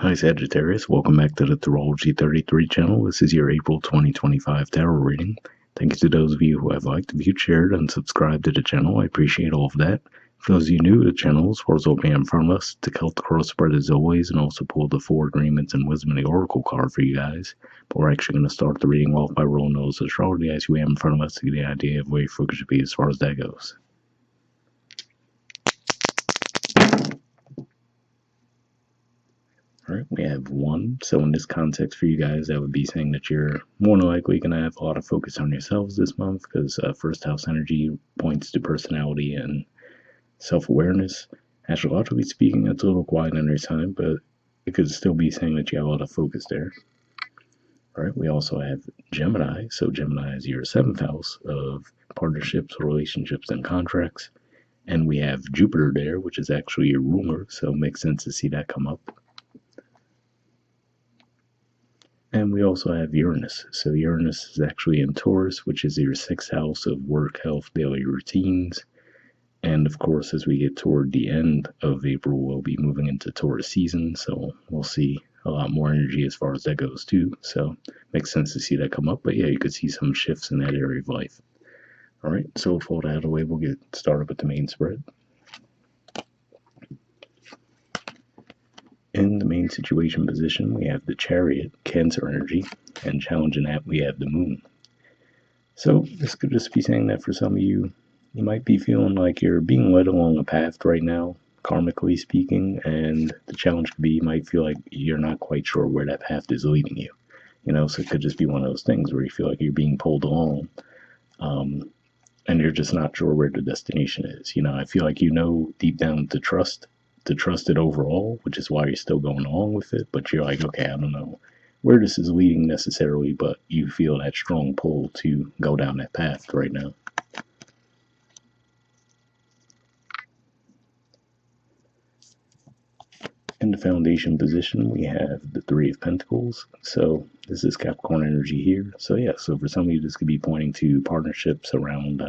Hi Sagittarius, welcome back to the Astrology 33 channel. This is your April 2025 tarot reading. Thank you to those of you who have liked, viewed, shared, and subscribed to the channel. I appreciate all of that. For those of you new to the channel, as far as what we have in front of us, the Celtic cross spread as always, and also pull the Four Agreements and Wisdom of the Oracle card for you guys. But we're actually going to start the reading off by rolling those astrology as we have in front of us to get the idea of where your focus should be as far as that goes. All right, we have one. So in this context for you guys, that would be saying that you're more than likely going to have a lot of focus on yourselves this month because first house energy points to personality and self-awareness. Astrologically speaking, it's a little quiet in your sign, but it could still be saying that you have a lot of focus there. All right, we also have Gemini. So Gemini is your seventh house of partnerships, relationships, and contracts. And we have Jupiter there, which is actually your ruler, so it makes sense to see that come up. And we also have Uranus. So Uranus is actually in Taurus, which is your sixth house of work, health, daily routines. And of course, as we get toward the end of April, we'll be moving into Taurus season. So we'll see a lot more energy as far as that goes too. So makes sense to see that come up. But yeah, you could see some shifts in that area of life. All right, so with all that out of the way, we'll get started with the main spread. In the main situation position, we have the Chariot, Cancer energy, and challenging that, we have the Moon. So this could just be saying that for some of you, you might be feeling like you're being led along a path right now, karmically speaking, and the challenge could be you might feel like you're not quite sure where that path is leading you. So it could just be one of those things where you feel like you're being pulled along, and you're just not sure where the destination is. I feel like deep down to trust it overall, which is why you're still going along with it, but you're like, okay, I don't know where this is leading necessarily, but you feel that strong pull to go down that path right now. In the foundation position, we have the Three of Pentacles. So this is Capricorn energy here. So yeah, so for some of you, this could be pointing to partnerships around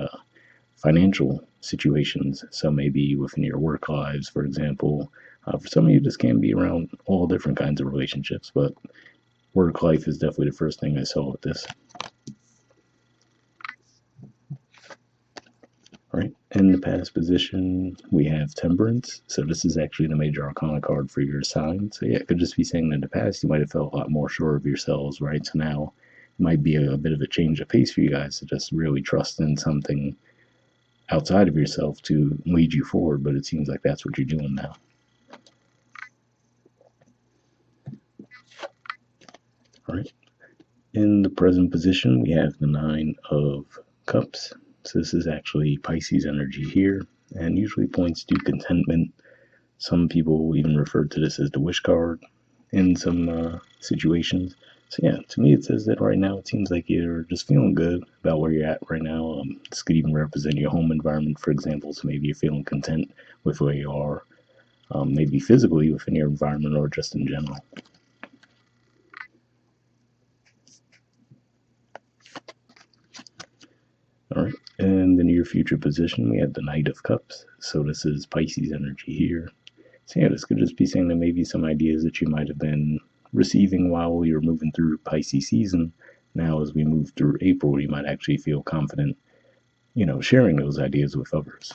financial situations. So maybe within your work lives, for example. For some of you, this can be around all different kinds of relationships, but work life is definitely the first thing I saw with this. All right, in the past position, we have Temperance. So this is actually the major arcana card for your sign. So yeah, it could just be saying that in the past, you might have felt a lot more sure of yourselves, right? So now it might be a bit of a change of pace for you guys to just really trust in something outside of yourself to lead you forward, but it seems like that's what you're doing now. All right. In the present position, we have the Nine of Cups. So this is actually Pisces energy here, and usually points to contentment. Some people even refer to this as the wish card in some situations. So yeah, to me it says that right now it seems like you're just feeling good about where you're at right now. This could even represent your home environment, for example. So maybe you're feeling content with where you are, maybe physically within your environment or just in general. All right, and the near future position, we have the Knight of Cups. So this is Pisces energy here. So yeah, this could just be saying that maybe some ideas that you might have been receiving while you're moving through Pisces season, now as we move through April, you might actually feel confident, sharing those ideas with others.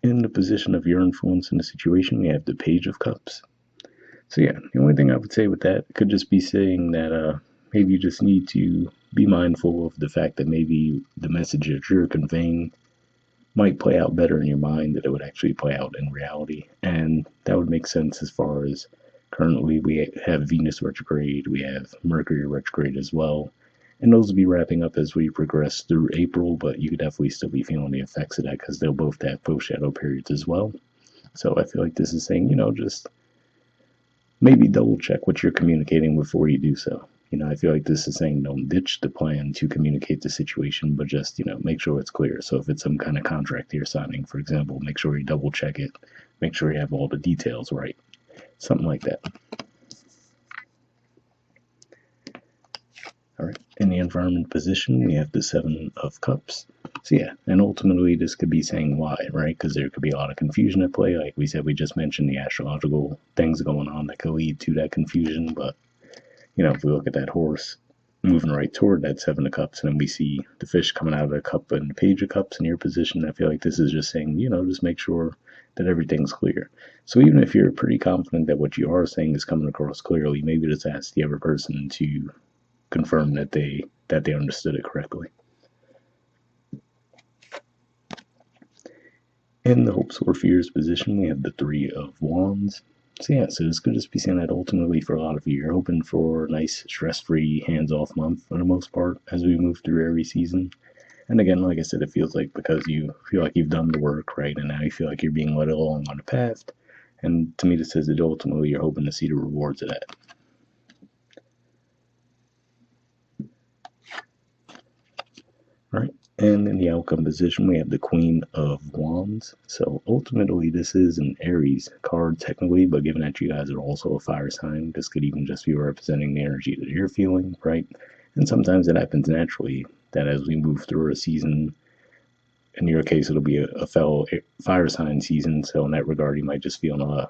In the position of your influence in the situation, we have the Page of Cups. So yeah, the only thing I would say with that could just be saying that maybe you just need to be mindful of the fact that maybe the message that you're conveying might play out better in your mind than it would actually play out in reality. And that would make sense as far as currently we have Venus retrograde, we have Mercury retrograde as well. And those will be wrapping up as we progress through April, but you could definitely still be feeling the effects of that because they'll both have post shadow periods as well. So I feel like this is saying, just maybe double check what you're communicating before you do so. I feel like this is saying don't ditch the plan to communicate the situation, but just, make sure it's clear. So if it's some kind of contract you're signing, for example, make sure you double check it, make sure you have all the details right, something like that. All right, in the environment position, we have the Seven of Cups. So yeah, and ultimately this could be saying why, right? Because there could be a lot of confusion at play. Like we said, we just mentioned the astrological things going on that could lead to that confusion. But if we look at that horse moving right toward that Seven of Cups, and then we see the fish coming out of the cup and the Page of Cups in your position, I feel like this is just saying, just make sure that everything's clear. So even if you're pretty confident that what you are saying is coming across clearly, maybe just ask the other person to confirm that they understood it correctly. In the hopes or fears position, we have the Three of Wands. So yeah, so this could just be saying that ultimately for a lot of you, you're hoping for a nice stress-free, hands-off month for the most part as we move through every season. And again, like I said, it feels like because you feel like you've done the work, right, and now you feel like you're being led along on the path. And to me, this says that ultimately you're hoping to see the rewards of that. All right. And in the outcome position, we have the Queen of Wands. So ultimately, this is an Aries card technically, but given that you guys are also a fire sign, this could even just be representing the energy that you're feeling, right? And sometimes it happens naturally that as we move through a season, in your case, it'll be a fellow fire sign season. So in that regard, you might just feel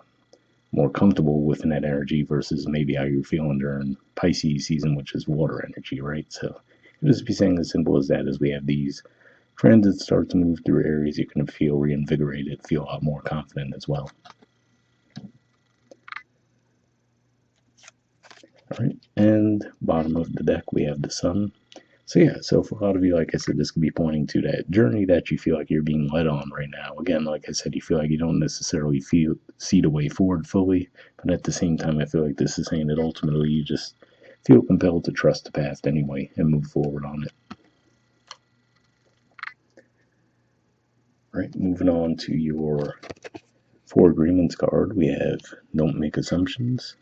more comfortable within that energy versus maybe how you're feeling during Pisces season, which is water energy, right? So just be saying as simple as that as we have these transits start to move through Aries, you're going to feel reinvigorated, feel a lot more confident as well. All right, and bottom of the deck, we have the Sun. So yeah, so for a lot of you, like I said, this could be pointing to that journey that you feel like you're being led on right now. Again, like I said, you feel like you don't necessarily see the way forward fully, but at the same time, I feel like this is saying that ultimately you just feel compelled to trust the path anyway and move forward on it. All right, moving on to your Four Agreements card, we have Don't Make Assumptions,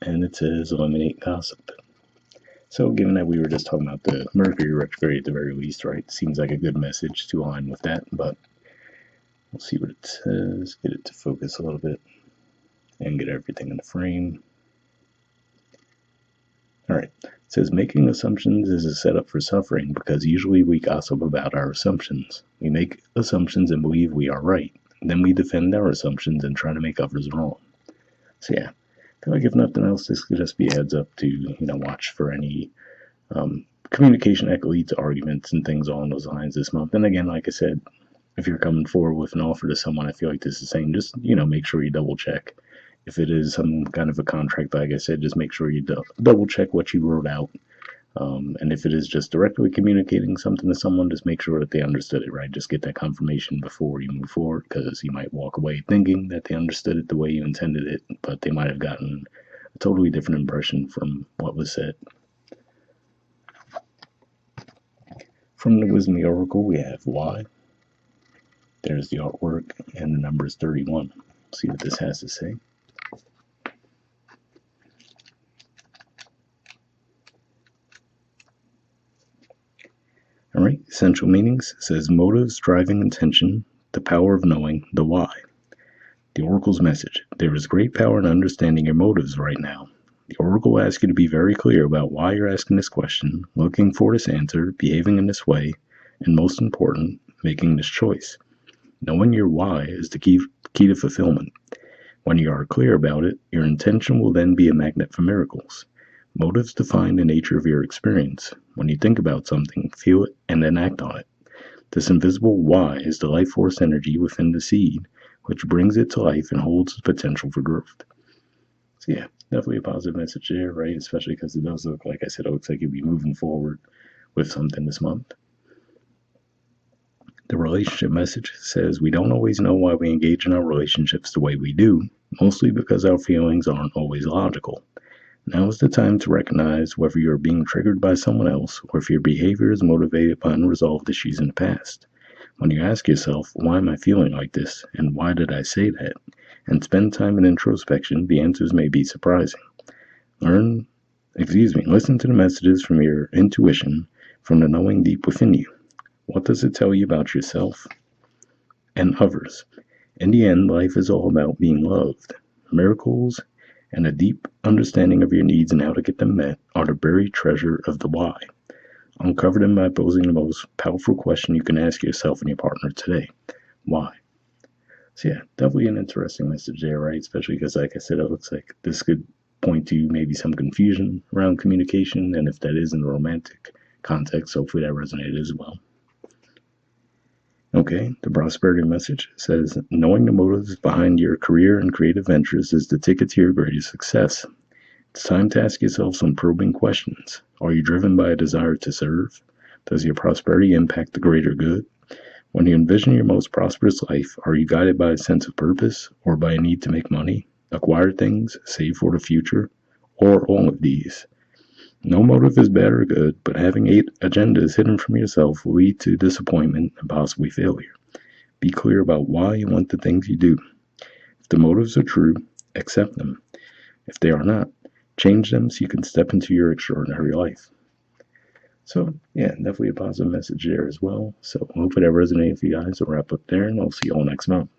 and it says Eliminate Gossip. So given that we were just talking about the Mercury retrograde at the very least, right, seems like a good message to align with that, but we'll see what it says, get it to focus a little bit, and get everything in the frame. All right, it says making assumptions is a setup for suffering because usually we gossip about our assumptions. We make assumptions and believe we are right. Then we defend our assumptions and try to make others wrong. So yeah, I feel like if nothing else, this could just be a heads up to, watch for any communication that could lead to arguments and things along those lines this month. And again, like I said, if you're coming forward with an offer to someone, I feel like this is saying just, make sure you double check. If it is some kind of a contract, like I said, just make sure you double check what you wrote out. And if it is just directly communicating something to someone, just make sure that they understood it, right? Just get that confirmation before you move forward, because you might walk away thinking that they understood it the way you intended it, but they might have gotten a totally different impression from what was said. From the Wisdom of the Oracle, we have Why. There's the artwork, and the number is 31. Let's see what this has to say. All right, essential meanings says motives, driving intention, the power of knowing, the why. The Oracle's message: there is great power in understanding your motives right now. The Oracle asks you to be very clear about why you're asking this question, looking for this answer, behaving in this way, and most important, making this choice. Knowing your why is the key to fulfillment. When you are clear about it, your intention will then be a magnet for miracles. Motives define the nature of your experience. When you think about something, feel it, and then act on it. This invisible why is the life force energy within the seed, which brings it to life and holds the potential for growth. So yeah, definitely a positive message there, right? Especially because it does look, like I said, it looks like you'll be moving forward with something this month. The relationship message says we don't always know why we engage in our relationships the way we do, mostly because our feelings aren't always logical. Now is the time to recognize whether you're being triggered by someone else or if your behavior is motivated by unresolved issues in the past. When you ask yourself, why am I feeling like this, and why did I say that, and spend time in introspection, the answers may be surprising. Listen to the messages from your intuition, from the knowing deep within you. What does it tell you about yourself and others? In the end, life is all about being loved. Miracles and a deep understanding of your needs and how to get them met are the buried treasure of the why. Uncover them by posing the most powerful question you can ask yourself and your partner today. Why? So yeah, definitely an interesting message there, right? Especially because, like I said, it looks like this could point to maybe some confusion around communication, and if that is in the romantic context, hopefully that resonated as well. Okay, the prosperity message says, knowing the motives behind your career and creative ventures is the ticket to your greatest success. It's time to ask yourself some probing questions. Are you driven by a desire to serve? Does your prosperity impact the greater good? When you envision your most prosperous life, are you guided by a sense of purpose or by a need to make money, acquire things, save for the future, or all of these? No motive is bad or good, but having 8 agendas hidden from yourself will lead to disappointment and possibly failure. Be clear about why you want the things you do. If the motives are true, accept them. If they are not, change them so you can step into your extraordinary life. So, yeah, definitely a positive message there as well. So, hopefully that resonated for you guys. I'll wrap up there, and I'll see you all next month.